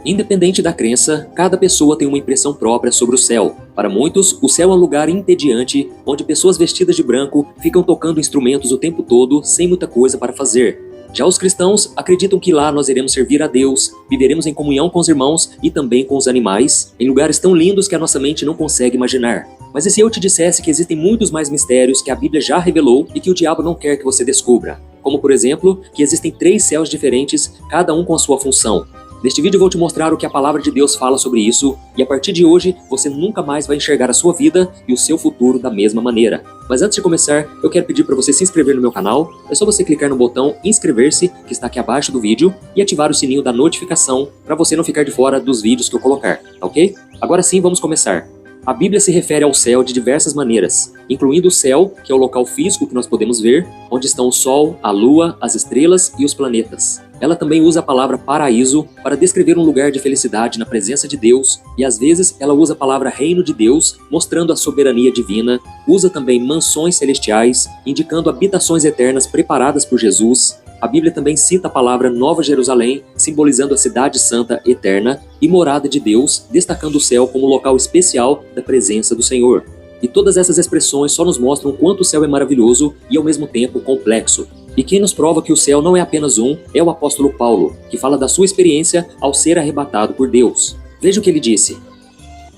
Independente da crença, cada pessoa tem uma impressão própria sobre o céu. Para muitos, o céu é um lugar entediante, onde pessoas vestidas de branco ficam tocando instrumentos o tempo todo, sem muita coisa para fazer. Já os cristãos acreditam que lá nós iremos servir a Deus, viveremos em comunhão com os irmãos e também com os animais, em lugares tão lindos que a nossa mente não consegue imaginar. Mas e se eu te dissesse que existem muitos mais mistérios que a Bíblia já revelou e que o diabo não quer que você descubra? Como, por exemplo, que existem 3 céus diferentes, cada um com a sua função. Neste vídeo eu vou te mostrar o que a palavra de Deus fala sobre isso, e a partir de hoje você nunca mais vai enxergar a sua vida e o seu futuro da mesma maneira. Mas antes de começar, eu quero pedir para você se inscrever no meu canal. É só você clicar no botão inscrever-se, que está aqui abaixo do vídeo, e ativar o sininho da notificação para você não ficar de fora dos vídeos que eu colocar, ok? Agora sim, vamos começar. A Bíblia se refere ao céu de diversas maneiras, incluindo o céu, que é o local físico que nós podemos ver, onde estão o Sol, a Lua, as estrelas e os planetas. Ela também usa a palavra paraíso para descrever um lugar de felicidade na presença de Deus, e às vezes ela usa a palavra reino de Deus, mostrando a soberania divina. Usa também mansões celestiais, indicando habitações eternas preparadas por Jesus. A Bíblia também cita a palavra Nova Jerusalém, simbolizando a cidade santa eterna, e morada de Deus, destacando o céu como local especial da presença do Senhor. E todas essas expressões só nos mostram quanto o céu é maravilhoso e ao mesmo tempo complexo. E quem nos prova que o céu não é apenas um é o apóstolo Paulo, que fala da sua experiência ao ser arrebatado por Deus. Veja o que ele disse: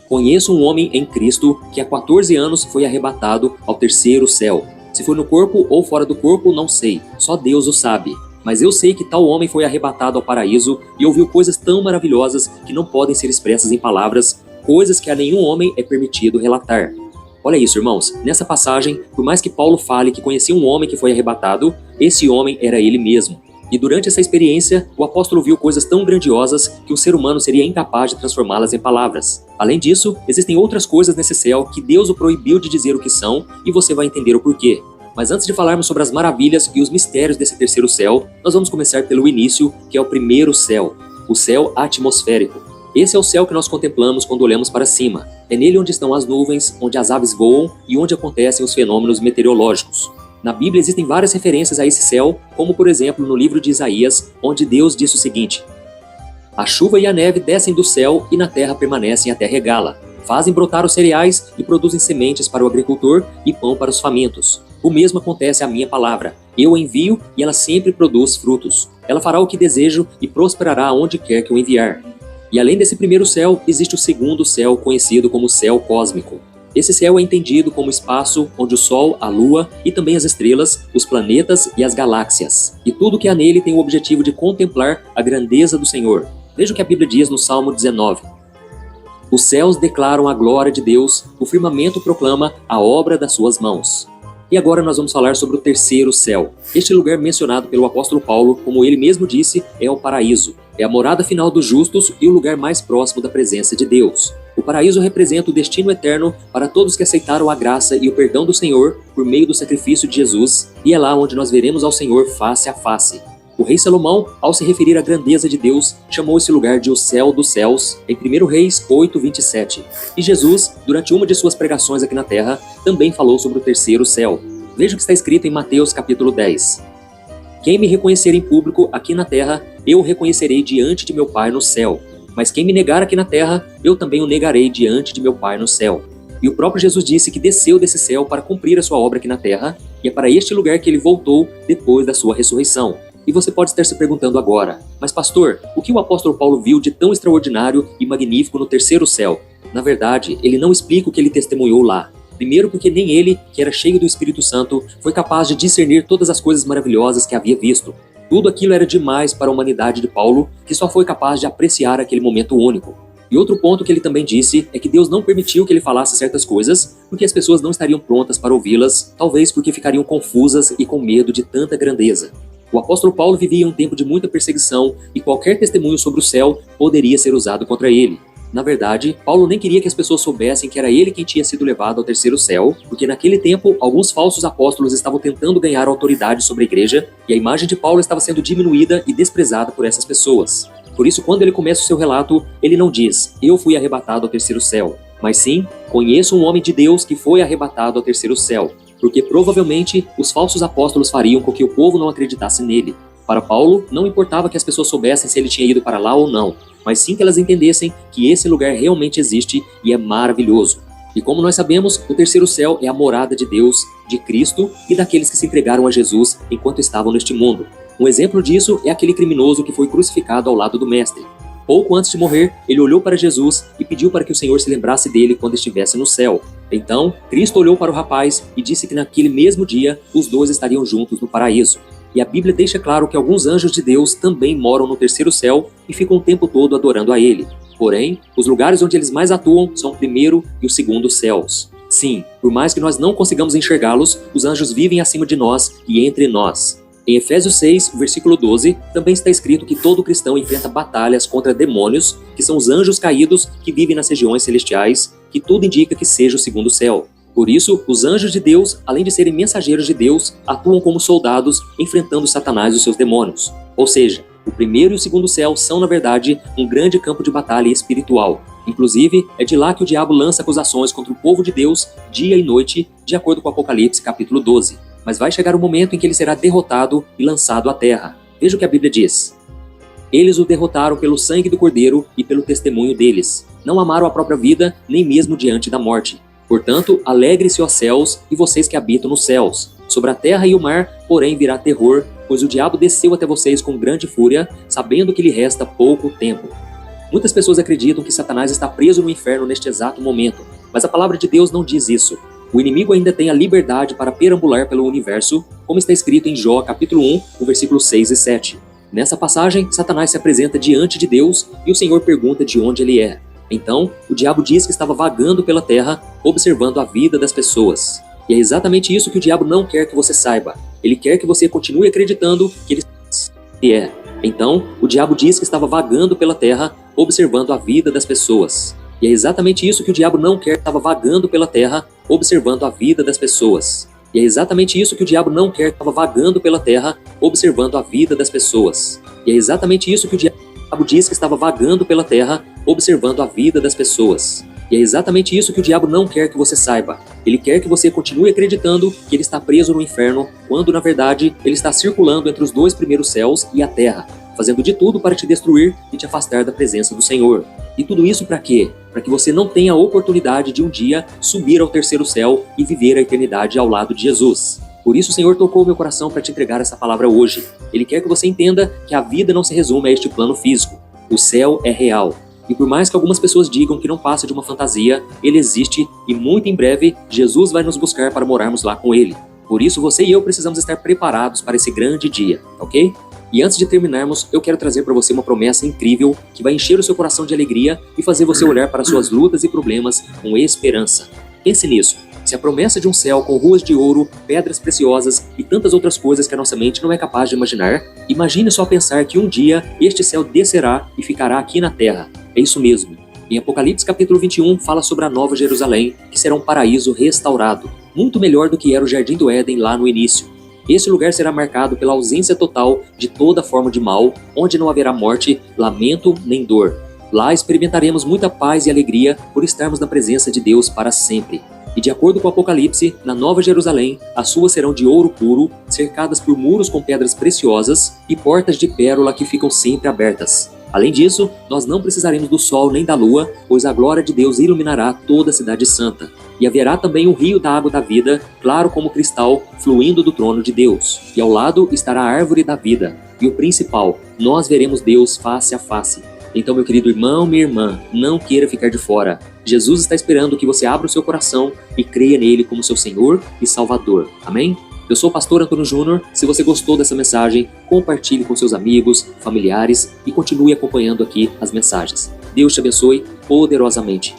"Conheço um homem em Cristo que há 14 anos foi arrebatado ao terceiro céu. Se foi no corpo ou fora do corpo, não sei, só Deus o sabe. Mas eu sei que tal homem foi arrebatado ao paraíso e ouviu coisas tão maravilhosas que não podem ser expressas em palavras, coisas que a nenhum homem é permitido relatar." Olha isso, irmãos. Nessa passagem, por mais que Paulo fale que conhecia um homem que foi arrebatado, esse homem era ele mesmo. E durante essa experiência, o apóstolo viu coisas tão grandiosas que o ser humano seria incapaz de transformá-las em palavras. Além disso, existem outras coisas nesse céu que Deus o proibiu de dizer o que são, e você vai entender o porquê. Mas antes de falarmos sobre as maravilhas e os mistérios desse terceiro céu, nós vamos começar pelo início, que é o primeiro céu, o céu atmosférico. Esse é o céu que nós contemplamos quando olhamos para cima. É nele onde estão as nuvens, onde as aves voam e onde acontecem os fenômenos meteorológicos. Na Bíblia existem várias referências a esse céu, como por exemplo no livro de Isaías, onde Deus disse o seguinte: "A chuva e a neve descem do céu e na terra permanecem até regá-la. Fazem brotar os cereais e produzem sementes para o agricultor e pão para os famintos. O mesmo acontece à minha palavra. Eu a envio e ela sempre produz frutos. Ela fará o que desejo e prosperará onde quer que eu enviar." E além desse primeiro céu, existe o segundo céu, conhecido como céu cósmico. Esse céu é entendido como espaço onde o Sol, a Lua e também as estrelas, os planetas e as galáxias. E tudo que há nele tem o objetivo de contemplar a grandeza do Senhor. Veja o que a Bíblia diz no Salmo 19. "Os céus declaram a glória de Deus, o firmamento proclama a obra das suas mãos." E agora nós vamos falar sobre o terceiro céu. Este lugar mencionado pelo apóstolo Paulo, como ele mesmo disse, é o paraíso. É a morada final dos justos e o lugar mais próximo da presença de Deus. O paraíso representa o destino eterno para todos que aceitaram a graça e o perdão do Senhor por meio do sacrifício de Jesus, e é lá onde nós veremos ao Senhor face a face. O rei Salomão, ao se referir à grandeza de Deus, chamou esse lugar de o céu dos céus, em 1 Reis 8:27. E Jesus, durante uma de suas pregações aqui na terra, também falou sobre o terceiro céu. Veja o que está escrito em Mateus capítulo 10. "Quem me reconhecer em público aqui na terra, eu o reconhecerei diante de meu Pai no céu. Mas quem me negar aqui na terra, eu também o negarei diante de meu Pai no céu." E o próprio Jesus disse que desceu desse céu para cumprir a sua obra aqui na terra, e é para este lugar que ele voltou depois da sua ressurreição. E você pode estar se perguntando agora: "Mas pastor, o que o apóstolo Paulo viu de tão extraordinário e magnífico no terceiro céu?" Na verdade, ele não explica o que ele testemunhou lá. Primeiro porque nem ele, que era cheio do Espírito Santo, foi capaz de discernir todas as coisas maravilhosas que havia visto. Tudo aquilo era demais para a humanidade de Paulo, que só foi capaz de apreciar aquele momento único. E outro ponto que ele também disse é que Deus não permitiu que ele falasse certas coisas, porque as pessoas não estariam prontas para ouvi-las, talvez porque ficariam confusas e com medo de tanta grandeza. O apóstolo Paulo vivia um tempo de muita perseguição e qualquer testemunho sobre o céu poderia ser usado contra ele. Na verdade, Paulo nem queria que as pessoas soubessem que era ele quem tinha sido levado ao terceiro céu, porque naquele tempo alguns falsos apóstolos estavam tentando ganhar autoridade sobre a igreja e a imagem de Paulo estava sendo diminuída e desprezada por essas pessoas. Por isso, quando ele começa o seu relato, ele não diz: "Eu fui arrebatado ao terceiro céu", mas sim: "Conheço um homem de Deus que foi arrebatado ao terceiro céu", porque provavelmente os falsos apóstolos fariam com que o povo não acreditasse nele. Para Paulo, não importava que as pessoas soubessem se ele tinha ido para lá ou não, mas sim que elas entendessem que esse lugar realmente existe e é maravilhoso. E como nós sabemos, o terceiro céu é a morada de Deus, de Cristo e daqueles que se entregaram a Jesus enquanto estavam neste mundo. Um exemplo disso é aquele criminoso que foi crucificado ao lado do Mestre. Pouco antes de morrer, ele olhou para Jesus e pediu para que o Senhor se lembrasse dele quando estivesse no céu. Então, Cristo olhou para o rapaz e disse que naquele mesmo dia, os dois estariam juntos no paraíso. E a Bíblia deixa claro que alguns anjos de Deus também moram no terceiro céu e ficam o tempo todo adorando a Ele. Porém, os lugares onde eles mais atuam são o primeiro e o segundo céus. Sim, por mais que nós não consigamos enxergá-los, os anjos vivem acima de nós e entre nós. Em Efésios 6, versículo 12, também está escrito que todo cristão enfrenta batalhas contra demônios, que são os anjos caídos que vivem nas regiões celestiais, que tudo indica que seja o segundo céu. Por isso, os anjos de Deus, além de serem mensageiros de Deus, atuam como soldados enfrentando Satanás e os seus demônios. Ou seja, o primeiro e o segundo céu são, na verdade, um grande campo de batalha espiritual. Inclusive, é de lá que o diabo lança acusações contra o povo de Deus dia e noite, de acordo com Apocalipse capítulo 12. Mas vai chegar o momento em que ele será derrotado e lançado à terra. Veja o que a Bíblia diz. Eles o derrotaram pelo sangue do Cordeiro e pelo testemunho deles. Não amaram a própria vida, nem mesmo diante da morte. Portanto, alegre-se, ó céus, e vocês que habitam nos céus. Sobre a terra e o mar, porém, virá terror, pois o diabo desceu até vocês com grande fúria, sabendo que lhe resta pouco tempo. Muitas pessoas acreditam que Satanás está preso no inferno neste exato momento, mas a palavra de Deus não diz isso. O inimigo ainda tem a liberdade para perambular pelo universo, como está escrito em Jó, capítulo 1, o versículo 6 e 7. Nessa passagem, Satanás se apresenta diante de Deus e o Senhor pergunta de onde ele é. Então, o diabo diz que estava vagando pela terra, observando a vida das pessoas. E é exatamente isso que o diabo não quer que você saiba. Ele quer que você continue acreditando que ele é. Então, o diabo diz que estava vagando pela terra, observando a vida das pessoas. E é exatamente isso que o diabo não quer que estava vagando pela terra, observando a vida das pessoas. E é exatamente isso que o diabo não quer que estava vagando pela terra, observando a vida das pessoas. E é exatamente isso que o diabo diz que estava vagando pela terra, observando a vida das pessoas. E é exatamente isso que o diabo não quer que você saiba. Ele quer que você continue acreditando que ele está preso no inferno, quando na verdade ele está circulando entre os dois primeiros céus e a terra, fazendo de tudo para te destruir e te afastar da presença do Senhor. E tudo isso para quê? Para que você não tenha a oportunidade de um dia subir ao terceiro céu e viver a eternidade ao lado de Jesus. Por isso o Senhor tocou meu coração para te entregar essa palavra hoje. Ele quer que você entenda que a vida não se resume a este plano físico. O céu é real. E por mais que algumas pessoas digam que não passa de uma fantasia, ele existe e muito em breve Jesus vai nos buscar para morarmos lá com ele. Por isso você e eu precisamos estar preparados para esse grande dia, ok? E antes de terminarmos, eu quero trazer para você uma promessa incrível que vai encher o seu coração de alegria e fazer você olhar para suas lutas e problemas com esperança. Pense nisso. Se a promessa de um céu com ruas de ouro, pedras preciosas e tantas outras coisas que a nossa mente não é capaz de imaginar, imagine só pensar que um dia este céu descerá e ficará aqui na terra. É isso mesmo. Em Apocalipse capítulo 21 fala sobre a Nova Jerusalém, que será um paraíso restaurado, muito melhor do que era o Jardim do Éden lá no início. Esse lugar será marcado pela ausência total de toda forma de mal, onde não haverá morte, lamento nem dor. Lá experimentaremos muita paz e alegria por estarmos na presença de Deus para sempre. E de acordo com o Apocalipse, na Nova Jerusalém, as ruas serão de ouro puro, cercadas por muros com pedras preciosas e portas de pérola que ficam sempre abertas. Além disso, nós não precisaremos do sol nem da lua, pois a glória de Deus iluminará toda a cidade santa. E haverá também um rio da água da vida, claro como cristal, fluindo do trono de Deus. E ao lado estará a árvore da vida. E o principal, nós veremos Deus face a face. Então, meu querido irmão, minha irmã, não queira ficar de fora. Jesus está esperando que você abra o seu coração e creia nele como seu Senhor e Salvador. Amém? Eu sou o pastor Antônio Júnior. Se você gostou dessa mensagem, compartilhe com seus amigos, familiares e continue acompanhando aqui as mensagens. Deus te abençoe poderosamente.